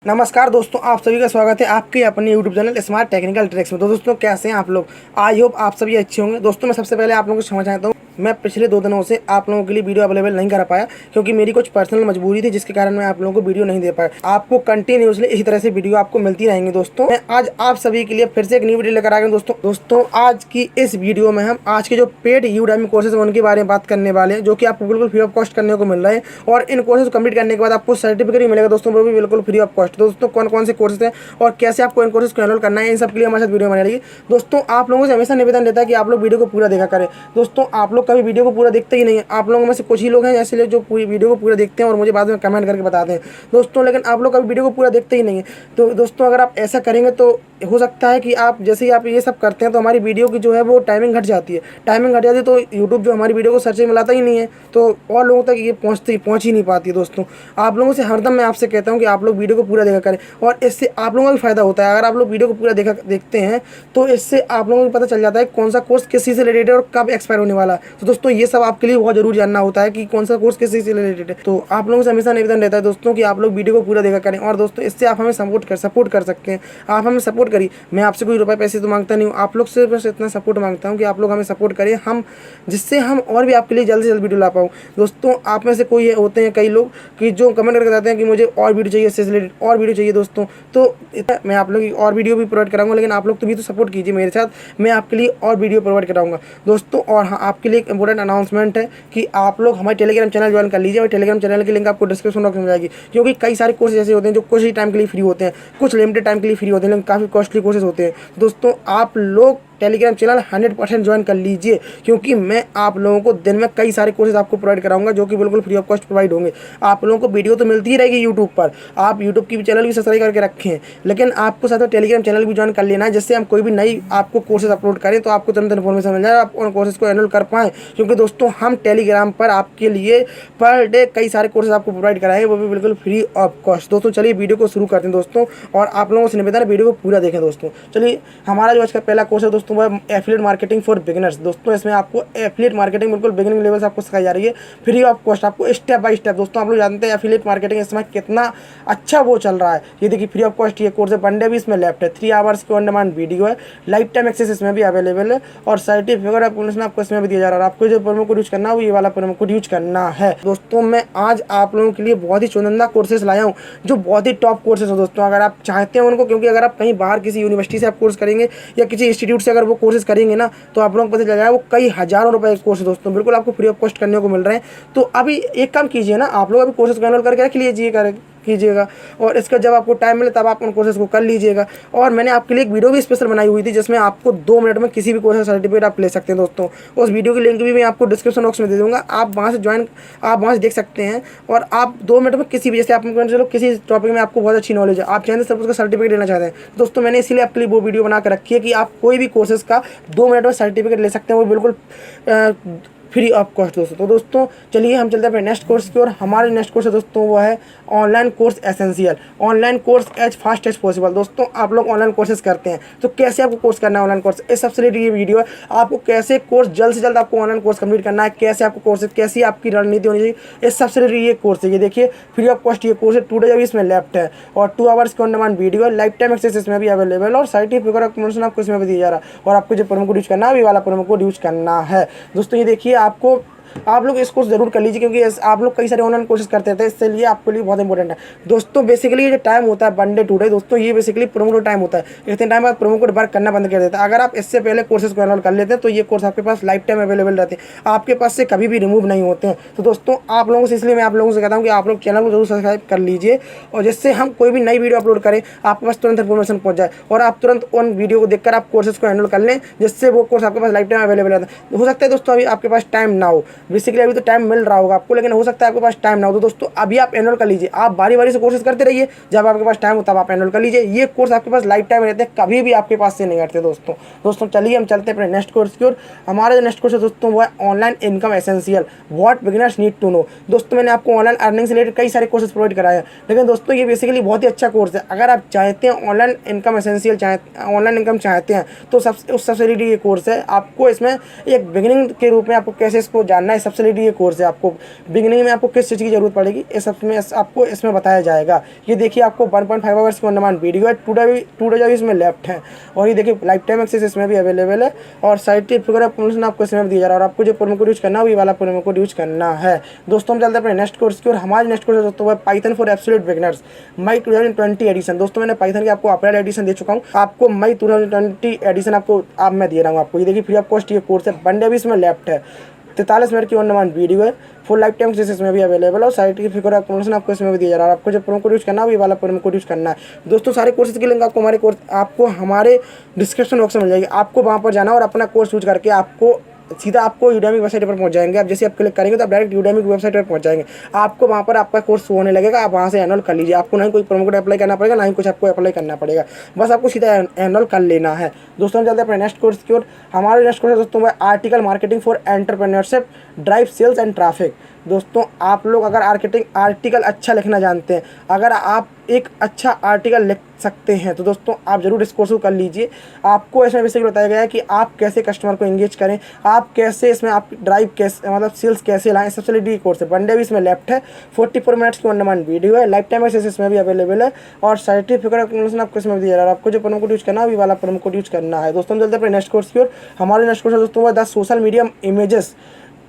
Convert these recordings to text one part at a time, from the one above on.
नमस्कार दोस्तों, आप सभी का स्वागत है आपके अपने YouTube channel smart technical tricks में। तो दोस्तों कैसे हैं आप लोग? आई होप आप सभी अच्छे होंगे। दोस्तों मैं सबसे पहले आप लोगों को समझ चाहता हूँ, मैं पिछले 2 दिनों से आप लोगों के लिए वीडियो अवेलेबल नहीं कर पाया क्योंकि मेरी कुछ पर्सनल मजबूरी थी, जिसके कारण मैं आप लोगों को वीडियो नहीं दे पाया। आपको कंटिन्यूसली इसी तरह से वीडियो आपको मिलती रहेंगी। दोस्तों मैं आज आप सभी के लिए फिर से एक न्यू वीडियो लेकर आ गया हूं। दोस्तों आज की इस वीडियो में हम आज के जो पेड यूडेमी कोर्सेज उनके बारे में बात करने वाले हैं, जो कि आपको बिल्कुल फ्री ऑफ कॉस्ट करने को मिल रहे हैं। और इन कोर्सेज कंप्लीट करने के बाद आपको सर्टिफिकेट भी मिलेगा दोस्तों, वो भी बिल्कुल फ्री ऑफ कॉस्ट। दोस्तों कौन कौन से कोर्सेज हैं और कैसे आपको इन कोर्सेज को एनरोल करना है, इन सब के लिए हमारे साथ वीडियो बना रही है। दोस्तों आप लोगों से हमेशा निवेदन रहता है कि आप लोग वीडियो को पूरा देखा करें। दोस्तों आप लोग कभी वीडियो को पूरा देखते ही नहीं है। आप लोगों में से कुछ ही लोग हैं ऐसे लोग जो पूरी वीडियो को पूरा देखते हैं और मुझे बाद में कमेंट करके बताते हैं दोस्तों, लेकिन आप लोग कभी वीडियो को पूरा देखते ही नहीं है। तो दोस्तों अगर आप ऐसा करेंगे तो हो सकता है कि आप जैसे ही आप ये सब करते हैं तो हमारी वीडियो की जो है वो टाइमिंग घट जाती है। टाइमिंग घट जाती है तो यूट्यूब जो हमारी वीडियो को सर्च में मिलाता ही नहीं है, तो और लोगों तक ये पहुँच ही नहीं पाती है। दोस्तों आप लोगों से हरदम मैं आपसे कहता हूँ कि आप लोग वीडियो को पूरा देखा करें, और इससे आप लोगों का भी फायदा होता है। अगर आप लोग वीडियो को पूरा देखते हैं तो इससे आप लोगों को पता चल जाता है कौन सा कोर्स किस चीज़ से रिलेटेड है और कब एक्सपायर होने वाला है। तो दोस्तों ये सब आपके लिए बहुत जरूरी जानना होता है कि कौन सा कोर्स किस चीज़ से रिलेटेड है। तो आप लोगों से हमेशा निवेदन रहता है दोस्तों कि आप लोग वीडियो को पूरा देखा करें, और दोस्तों इससे आप हमें सपोर्ट कर सकते हैं। आप हमें सपोर्ट करिए। मैं आपसे कोई रुपए पैसे तो मांगता नहीं हूँ, आप लोग से बस इतना सपोर्ट मांगता हूँ कि आप लोग हमें सपोर्ट करें, हम जिससे हम और भी आपके लिए जल्द से जल्द वीडियो ला पाऊँ। दोस्तों आप में से कोई होते हैं कई लोग कि जो कमेंट करके बताते हैं कि मुझे और वीडियो चाहिए, इससे रिलेटेड और वीडियो चाहिए। दोस्तों तो मैं आप लोग की और वीडियो भी प्रोवाइड कराऊंगा, लेकिन आप लोग तो भी तो सपोर्ट कीजिए मेरे साथ, मैं आपके लिए और वीडियो प्रोवाइड कराऊंगा। दोस्तों और हाँ, आपके लिए एक इंपॉर्टेंट अनाउंसमेंट है कि आप लोग हमारे टेलीग्राम चैनल ज्वाइन कर लीजिए, और टेलीग्राम चैनल की लिंक आपको डिस्क्रिप्शन बॉक्स में मिल जाएगी। क्योंकि कई सारे कोर्सेज ऐसे होते हैं जो कुछ ही टाइम के लिए फ्री होते हैं, कुछ लिमिटेड टाइम के लिए फ्री होते हैं, लेकिन काफ़ी कॉस्टली कोर्सेज होते हैं। दोस्तों आप लोग टेलीग्राम चैनल 100% ज्वाइन कर लीजिए, क्योंकि मैं आप लोगों को दिन में कई सारे कोर्सेज आपको प्रोवाइड कराऊंगा जो कि बिल्कुल फ्री ऑफ कॉस्ट प्रोवाइड होंगे। आप लोगों को वीडियो तो मिलती ही रहेगी यूट्यूब पर, आप यूट्यूब की चैनल भी सब्सक्राइब करके रखें, लेकिन आपको साथ में टेलीग्राम चैनल भी ज्वाइन कर लेना है, जिससे हम कोई भी नई आपको कोर्सेज अपलोड करें तो आपको तुरंत इन्फॉर्मेशन मिल जाए, आप उन कोर्सेज को एनरोल कर पाएँ। क्योंकि दोस्तों हम टेलीग्राम पर आपके लिए पर डे कई सारे कोर्सेज आपको प्रोवाइड कराएंगे, वो भी बिल्कुल फ्री ऑफ कॉस्ट। दोस्तों चलिए वीडियो को शुरू करते हैं दोस्तों, और आप लोगों से निवेदन है वीडियो को पूरा देखें। दोस्तों चलिए हमारा जो आज का पहला कोर्स है दोस्तों वो एफिलिएट मार्केटिंग फॉर बिगिनर्स। दोस्तों इसमें आपको एफिलिएट मार्केटिंग बिल्कुल बिगिनिंग लेवल से आपको सिखाई जा रही है, फ्री ऑफ कॉस्ट, आपको स्टेप बाय स्टेप। दोस्तों आप लोग जानते हैं एफिलिएट मार्केटिंग इस समय कितना अच्छा वो चल रहा है। ये देखिए फ्री ऑफ कॉस्ट ये कोर्स है, वन डे भी इसमें लेफ्ट है, 3 आवर्स की ऑन डिमांड वीडियो है, लाइफ टाइम एक्सेस इसमें भी अवेलेबल है, और सर्टिफिकेट आपको इसमें भी दिया जा रहा है। आपको जो प्रोमो कोड यूज करना है वो ये वाला प्रोमो कोड यूज करना है। दोस्तों मैं आज आप लोगों के लिए बहुत ही चुनिंदा कोर्सेज लाया हूँ जो बहुत ही टॉप कोर्सेज है। दोस्तों अगर आप चाहते हैं उनको, क्योंकि अगर आप कहीं बाहर किसी यूनिवर्सिटी से आप कोर्स करेंगे या किसी इंस्टीट्यूट से अगर वो कोर्सेज करेंगे ना, तो आप लोगों को पता चल जाएगा वो कई हज़ारों रुपए कोर्स है। दोस्तों बिल्कुल आपको फ्री ऑफ कॉस्ट करने को मिल रहे हैं। तो अभी एक काम कीजिए ना, आप लोग अभी कोर्सेज को एनरोल करके रख कीजिएगा, और इसका जब आपको टाइम मिले तब आप उन कोर्सेज को कर लीजिएगा। और मैंने आपके लिए एक वीडियो भी स्पेशल बनाई हुई थी जिसमें आपको 2 मिनट में किसी भी कोर्स का सर्टिफिकेट आप ले सकते हैं। दोस्तों उस वीडियो की लिंक भी मैं आपको डिस्क्रिप्शन बॉक्स में दे दूँगा, आप वहाँ से देख सकते हैं, और आप 2 मिनट में किसी भी, जैसे आप चलो किसी टॉपिक में आपको बहुत अच्छी नॉलेज है, आप चाहें तो उसका सर्टिफिकेट लेना चाहते हैं, दोस्तों मैंने इसीलिए आपके लिए वो वीडियो बना कर रखी है कि आप कोई भी कोर्सेज का 2 मिनट में सर्टिफिकेट ले सकते हैं, वो बिल्कुल फ्री ऑफ कॉस्ट। दोस्तों तो दोस्तों चलिए हम चलते हैं अपने नेक्स्ट कोर्स की ओर। हमारे नेक्स्ट कोर्स है दोस्तों वो है online course essential, online course as fast as possible. दोस्तों आप लोग ऑनलाइन कोर्सेज करते हैं तो कैसे आपको कोर्स करना है ऑनलाइन कोर्स, इस सबसे रिलेटेड ये वीडियो है। आपको कैसे कोर्स जल्द से जल्द आपको ऑनलाइन कोर्स कंप्लीट करना है, कैसे आपको कोर्सेज, कैसी आपकी रणनीति होनी चाहिए, इस सबसे रिलेटेड ये कोर्स है। ये देखिए फ्री ऑफ कॉस्ट ये कोर्स है, 2 डेज अभी इसमें लेफ्ट है, और 2 आवर्स की ऑन डिमांड वीडियो है, लाइफ टाइम एक्सेस इसमें भी अवेलेबल, और सर्टिफिकेट अकोमोडेशन आपको इसमें भी दिया जा रहा है, और आपको जो प्रोमो कोड यूज करना है ये वाला प्रोमो कोड यूज करना है। दोस्तों ये देखिए आप लोग इस कोर्स जरूर कर लीजिए, क्योंकि आप लोग कई सारे ऑनलाइन कोर्सेज करते थे, इसलिए आपके लिए बहुत इंपॉर्टेंट है। दोस्तों बेसिकली ये जो टाइम होता है 1 डे 2 डे, दोस्तों ये बेसिकली प्रोमो कोड टाइम होता है। इतने टाइम बाद प्रोमो कोड वर्क करना बंद कर देता है। अगर आप इससे पहले कोर्सेज को एनरोल कर लेते हैं तो ये कोर्स आपके पास लाइफ टाइम अवेलेबल रहते हैं, आपके पास से कभी भी रिमूव नहीं होते हैं। तो दोस्तों आप लोगों से, इसलिए मैं आप लोगों से कहता हूँ कि आप लोग चैनल को जरूर सब्सक्राइब कर लीजिए, और जिससे हम कोई भी नई वीडियो अपलोड करें आपके पास तुरंत इन्फॉर्मेशन पहुँच जाए, और आप तुरंत उन वीडियो को देखकर आप कोर्सेज को एनरोल कर लें, जिससे वो कोर्स आपके पास लाइफ टाइम अवेलेबल रहता है। हो सकता है दोस्तों अभी आपके पास टाइम ना हो, बेसिकली अभी तो टाइम मिल रहा होगा आपको, लेकिन हो सकता है आपके पास टाइम ना हो। तो दोस्तों अभी आप एनरोल कर लीजिए, आप बारी बारी से कोर्सेज करते रहिए, जब आपके पास टाइम हो तब आप एनरोल कर लीजिए। ये कोर्स आपके पास लाइफ टाइम रहते हैं, कभी भी आपके पास से नहीं हटते। दोस्तों चलिए हम चलते हैं अपने नेक्स्ट कोर्स की ओर। हमारा जो नेक्स्ट कोर्स है दोस्तों वो है online income essential, what beginners need to know. दोस्तों मैंने आपको ऑनलाइन अर्निंग से रिलेटेड कई सारे कोर्सेज प्रोवाइड कराए हैं, लेकिन दोस्तों ये बेसिकली बहुत ही अच्छा कोर्स है। अगर आप चाहते हैं online income essential online income चाहते हैं तो सबसे रिलेटेड ये कोर्स है। आपको इसमें एक बिगिनिंग के रूप में आपको कैसे इसको जानना करना है। सबसे लेडी ये कोर्स है। आपको बिगिनिंग में आपको किस चीज़ की जरूरत पड़ेगी इस सब में आपको इसमें बताया जाएगा। ये देखिए आपको 1.5 आवर्स की ऑन डिमांड वीडियो है, 2 डेज इसमें लेफ्ट है। और ये देखिए लाइफ टाइम एक्सेस इसमें भी अवेलेबल है और सर्टिफिकेट ऑफ प्रमोशन आपको इसमें भी दिया जा रहा है। और आपको जो प्रोमो कोड यूज करना है वही वाला प्रोमो कोड यूज करना है। दोस्तों हम चलते हैं अपने नेक्स्ट कोर्स की और हमारे नेक्स्ट कोर्स दोस्तों है Python for absolute beginners May 2020 edition. दोस्तों मैंने पाइथन की आपको अपडेट एडिशन दे चुका हूँ। आपको मई 2020 एडिशन आपको आप मैं दे रहा हूँ आपको। ये देखिए फ्री ऑफ कॉस्ट ये कोर्स है। 1 डे भी इसमें लेफ्ट है। 43 मिनट की ऑन डिमांड वीडियो है। फुल लाइफ टाइम एक्सेस इसमें भी अवेलेबल और सर्टिफिकेट ऑफ प्रमोशन आपको इसमें भी दिया जा रहा है। आपको जो प्रोमो कोड यूज करना है वही वाला प्रोमो कोड यूज करना है। दोस्तों सारे कोर्सेज की लिंक आपको हमारे डिस्क्रिप्शन बॉक्स में मिल जाएगी। आपको वहाँ पर जाना और अपना कोर्स यूज करके आपको सीधा आपको यूडेमी वेबसाइट पर पहुंच जाएंगे। आप जैसे आप क्लिक करेंगे तो आप डायरेक्ट यूडेमी की वेबसाइट पर पहुंच जाएंगे। आपको वहाँ पर आपका कोर्स होने लगेगा। आप वहाँ से एनरोल कर लीजिए। आपको ना ही कोई प्रोमो कोड अप्लाई करना पड़ेगा, ना ही कुछ आपको अप्लाई करना पड़ेगा। बस आपको सीधा एनरोल कर लेना है। दोस्तों हम चलते हैं अपने नेक्स्ट कोर्स की ओर। हमारे नेक्स्ट कोर्स दोस्तों है article marketing for entrepreneurship drive sales and traffic. दोस्तों आप लोग अगर आर्टिकल अच्छा लिखना जानते हैं, अगर आप एक अच्छा आर्टिकल लिख सकते हैं तो दोस्तों आप जरूर इस कोर्स को कर लीजिए। आपको इसमें बेसिकली बताया गया है कि आप कैसे कस्टमर को एंगेज करें, आप कैसे इसमें आप ड्राइव कैसे मतलब सेल्स कैसे लाएं। सबसे लेडी कोर्स है। 1 डे भी इसमें लेफ्ट है। 44 मिनट्स की ऑन डिमांड वीडियो है। लाइफ टाइम एक्सेस इसमें भी अवेलेबल है और सर्टिफिकेट ऑफ प्रमोशन आपको इसमें भी दिया जा रहा है। आपको जो प्रोमो कोड यूज करना है वही वाला प्रोमो कोड यूज करना है। दोस्तों हम चलते हैं अपने नेक्स्ट कोर्स की ओर। हमारे नेक्स्ट कोर्स दोस्तों है 10 social media images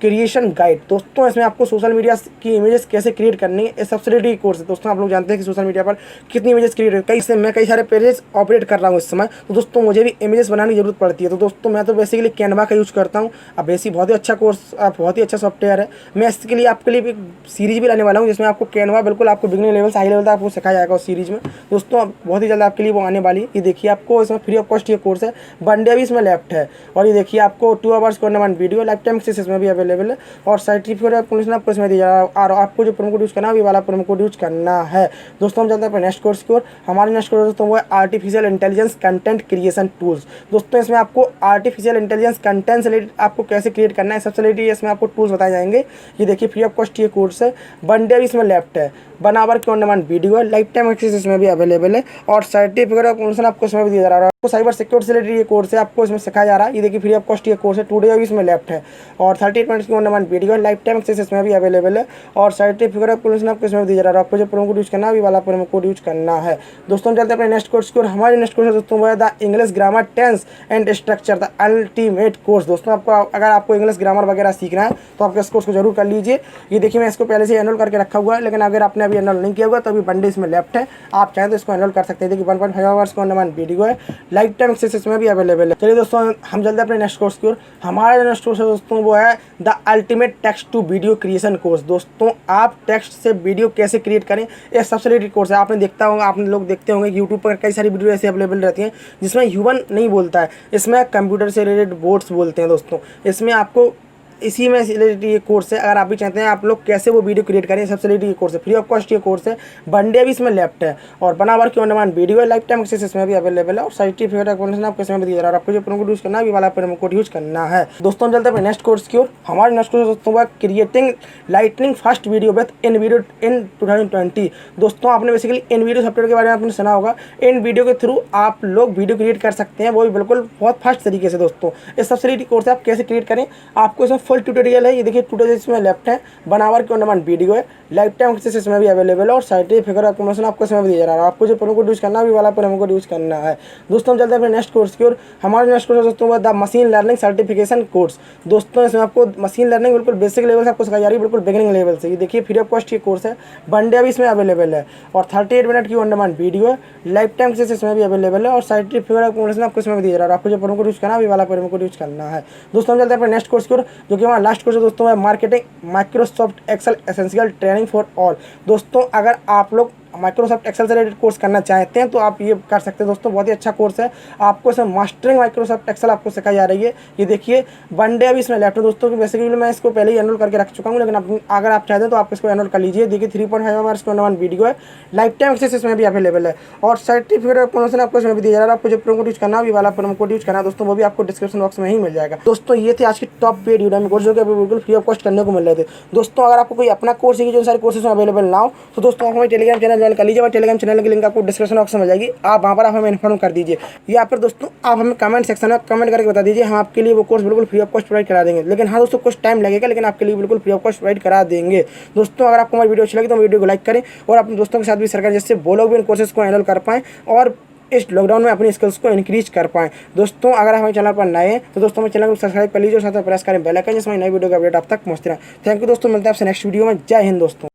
creation guide. दोस्तों इसमें आपको सोशल मीडिया की इमेजेस कैसे क्रिएट करनी है, ये सबसे रेडी कोर्स है। दोस्तों आप लोग जानते हैं कि सोशल मीडिया पर कितनी इमेजेस क्रिएट मैं कई सारे पेजेस ऑपरेट कर रहा हूँ इस समय। तो दोस्तों मुझे भी इमेजेस बनाने की जरूरत पड़ती है। तो दोस्तों मैं तो बेसिकली कैनवा का यूज़ करता हूँ। अब बेसिक बहुत ही अच्छा कोर्स, बहुत ही अच्छा सॉफ्टवेयर है। मैं इसके लिए आपके लिए एक सीरीज भी लाने वाला हूँ जिसमें आपको कैनवा बिल्कुल आपको बिगिनर लेवल से हाई लेवल तक आपको सिखाया जाएगा उस सीरीज में। दोस्तों बहुत ही जल्द आपके लिए वो आने वाली है। ये देखिए आपको इसमें फ्री ऑफ कॉस्ट ये कोर्स है। 1 डे भी इसमें लेफ्ट है और ये देखिए आपको 2 hours on demand video life time access इसमें भी अवेलेबल है और सर्टिफिकेट ऑफ प्रमोशन आपको इसमें दिया जा रहा है। और आपको जो प्रोमो कोड यूज करना है वही वाला प्रोमो कोड यूज करना है। दोस्तों हम चलते हैं नेक्स्ट कोर्स की ओर। हमारे नेक्स्ट कोर्स दोस्तों वो है artificial intelligence content creation tools. दोस्तों इसमें आपको आर्टिफिशियल इंटेलिजेंस कंटेंट से रिलेटेड आपको कैसे क्रिएट करना है सबसे रिलेटेड इसमें आपको टूल्स बताए जाएंगे। ये देखिए फ्री ऑफ कॉस्ट ये कोर्स है। 1 डे भी इसमें लेफ्ट है। 1 आवर की ऑन डिमांड वीडियो है। लाइफ टाइम एक्सेस इसमें भी अवेलेबल है और सर्टिफिकेट ऑफ प्रमोशन आपको इसमें भी दिया जा रहा है। आपको साइबर सिक्योरिटी से रिलेटेड ये कोर्स है, आपको इसमें सिखाया जा रहा है। ये देखिए फ्री ऑफ कॉस्ट ये कोर्स है। 2 डे भी इसमें लेफ्ट है और 38 मिनट्स की ऑन डिमांड वीडियो है। लाइफ टाइम एक्सेस इसमें भी अवेलेबल है और सर्टिफिकेट ऑफ प्रमोशन आपको इसमें दिया जा रहा है। आपको जो प्रोमो कोड यूज करना है वही वाला प्रोमो कोड यूज करना है। दोस्तों हम चलते हैं अपने नेक्स्ट कोर्स की ओर। हमारे नेक्स्ट कोर्स दोस्तों वो है the English grammar tense and structure the ultimate course. दोस्तों आपको अगर आपको इंग्लिश ग्रामर वगैरह सीखना है तो आप इस कोर्स को जरूर कर लीजिए। ये देखिए मैं इसको पहले से एनरोल करके रखा हुआ है, लेकिन अगर आपने अभी एनरोल नहीं किया हुआ तो अभी 1 डे इसमें लेफ्ट है। आप चाहें तो इसको एनरोल कर सकते हैं। देखिए 1.5 आवर्स का ऑन डिमांड वीडियो है। लाइफ टाइम एक्सेस इसमें भी अवेलेबल है। चलिए दोस्तों हम चलते हैं अपने नेक्स्ट कोर्स की ओर। हमारा नेक्स्ट कोर्स है दोस्तों वो है the ultimate text to video creation course. दोस्तों आप टेक्स्ट से वीडियो कैसे क्रिएट करें ये सबसे रिलेटेड कोर्स है। आपने देखता होगा, आप लोग देखते होंगे यूट्यूब पर कई सारी वीडियो ऐसे अवेलेबल रहती हैं जिसमें ह्यूमन नहीं बोलता है, इसमें कंप्यूटर से रिलेटेड बोर्ड्स बोलते हैं। दोस्तों इसमें आपको इसी में रिलेटेड ये कोर्स है। अगर आप भी चाहते हैं आप लोग कैसे वो वीडियो क्रिएट करें सबसे रिलेटेड ये कोर्स है। फ्री ऑफ कॉस्ट ये कोर्स है। 1 डे भी इसमें लेफ्ट है और 1 आवर की ऑन डिमांड वीडियो है। लाइफ टाइम एक्सेस इसमें भी अवेलेबल है और सर्टिफिकेट ऑफ प्रमोशन आपको इसमें भी दिया जा रहा है। आपको जो प्रोमो कोड यूज करना है वाला प्रोमो कोड यूज करना है। दोस्तों हम चलते हैं नेक्स्ट कोर्स की ओर। हमारे नेक्स्ट कोर्स दोस्तों है creating lightning fast video with in video इन 2020। दोस्तों आपने बेसिकली इन वीडियो सॉफ्टवेयर के बारे में आपने सुना होगा। इन वीडियो के थ्रू आप लोग वीडियो क्रिएट कर सकते हैं, वो भी बिल्कुल बहुत फास्ट तरीके से। दोस्तों इस सबसे रिलेटेड कोर्स है। आप कैसे क्रिएट करें आपको इसमें फुल ट्यूटोरियल है। देखिए 2 डेज इसमें लेफ्ट है। 1 आवर की ऑन डिमांड वीडियो है। लाइफ टाइम एक्सेस इसमें भी अवेलेबल है और सर्टिफिकेट ऑफ प्रमोशन आपको इसमें भी दिया जा रहा है। आपको जो प्रोमो कोड यूज करना है वाला प्रोमो कोड यूज करना है। दोस्तों हम चलते हैं नेक्स्ट कोर्स की ओर। हमारे नेक्स्ट कोर्स दोस्तों the machine learning certification course. दोस्तों इसमें आपको मशीन लर्निंग बिल्कुल बेसिक लेवल से आपको सिखाई जा रही है, बिल्कुल बिगिनिंग लेवल से। ये देखिए फ्री ऑफ कॉस्ट ये कोर्स है। 1 डे भी इसमें अवेलेबल है और 38 मिनट की ऑन डिमांड वीडियो है। लाइफ टाइम एक्सेस इसमें भी अवेलेबल है और सर्टिफिकेट ऑफ प्रमोशन आपको इसमें भी दिया जा रहा है। आपको जो प्रोमो कोड यूज करना है वाला प्रोमो कोड यूज करना है। दोस्तों हम चलते हैं नेक्स्ट कोर्स की ओर, जो कि हमारा लास्ट कोर्स है दोस्तों है marketing Microsoft Excel essential training for all. दोस्तों अगर आप लोग माइक्रोसॉफ्ट एक्सेल से रिलेटेड कोर्स करना चाहते हैं तो आप ये कर सकते हैं। दोस्तों बहुत ही अच्छा कोर्स है। आपको इसमें मास्टरिंग माइक्रोसॉफ्ट एक्सेल आपको सिखाई जा रही है। ये देखिए 1 डे अभी इसमें लेफ्ट है। दोस्तों बेसिकली मैं इसको पहले ही एनरोल करके रख चुका हूँ, लेकिन अगर आप चाहते हैं तो आप इसको एनरोल कर लीजिए। देखिए 3.5 आवर्स की ऑन वीडियो है। लाइफ टाइम एक्सेस इसमें भी अवेलेबल है और सर्टिफिकेट ऑफ प्रमोशन आपको इसमें भी दिया जा रहा है। आपको जो प्रोमो कोड यूज करना है वाला प्रोमो कोड यूज करना है दोस्तों, वो भी आपको डिस्क्रिप्शन बॉक्स में ही मिल जाएगा। दोस्तों ये थे आज की टॉप पेड यूडेमी कोर्स जो कि बिल्कुल फ्री ऑफ कॉस्ट करने को मिल रहे थे। दोस्तों अगर आपको कोई अपना कोर्स है जो सारे कोर्सेज में अवेलेबल ना हो तो दोस्तों आप हमारे टेलीग्राम चैनल ज्वाइन कर लीजिए और टेलीग्राम चैनल की लिंक आपको डिस्क्रिप्शन बॉक्स में मिल जाएगी। आप वहाँ पर आप हमें इन्फॉर्म कर दीजिए, या फिर दोस्तों आप हमें कमेंट सेक्शन में कमेंट करके बता दीजिए, हम आपके लिए वो कोर्स बिल्कुल फ्री ऑफ कॉस्ट प्रोवाइड करा देंगे। लेकिन हाँ दोस्तों, कुछ टाइम लगेगा, लेकिन आपके लिए बिल्कुल फ्री ऑफ कॉस्ट प्रोवाइड करा देंगे। दोस्तों अगर आपको हमारी वीडियो अच्छी लगी तो वीडियो को लाइक करें और अपने दोस्तों के साथ भी शेयर करें, जिससे वो लोग भी इन कोर्सेज को एनरोल कर पाएँ और इस लॉकडाउन में अपनी स्किल्स को इंक्रीज कर पाएँ। दोस्तों अगर हमारे चैनल पर नए हैं तो दोस्तों हमारे चैनल को सब्सक्राइब कर लीजिए और साथ में प्रेस करें बेल आइकन, जिसमें नई वीडियो का अपडेट आप तक पहुँचते रहे। थैंक यू दोस्तों, मिलते हैं आपसे नेक्स्ट वीडियो में। जय हिंद दोस्तों।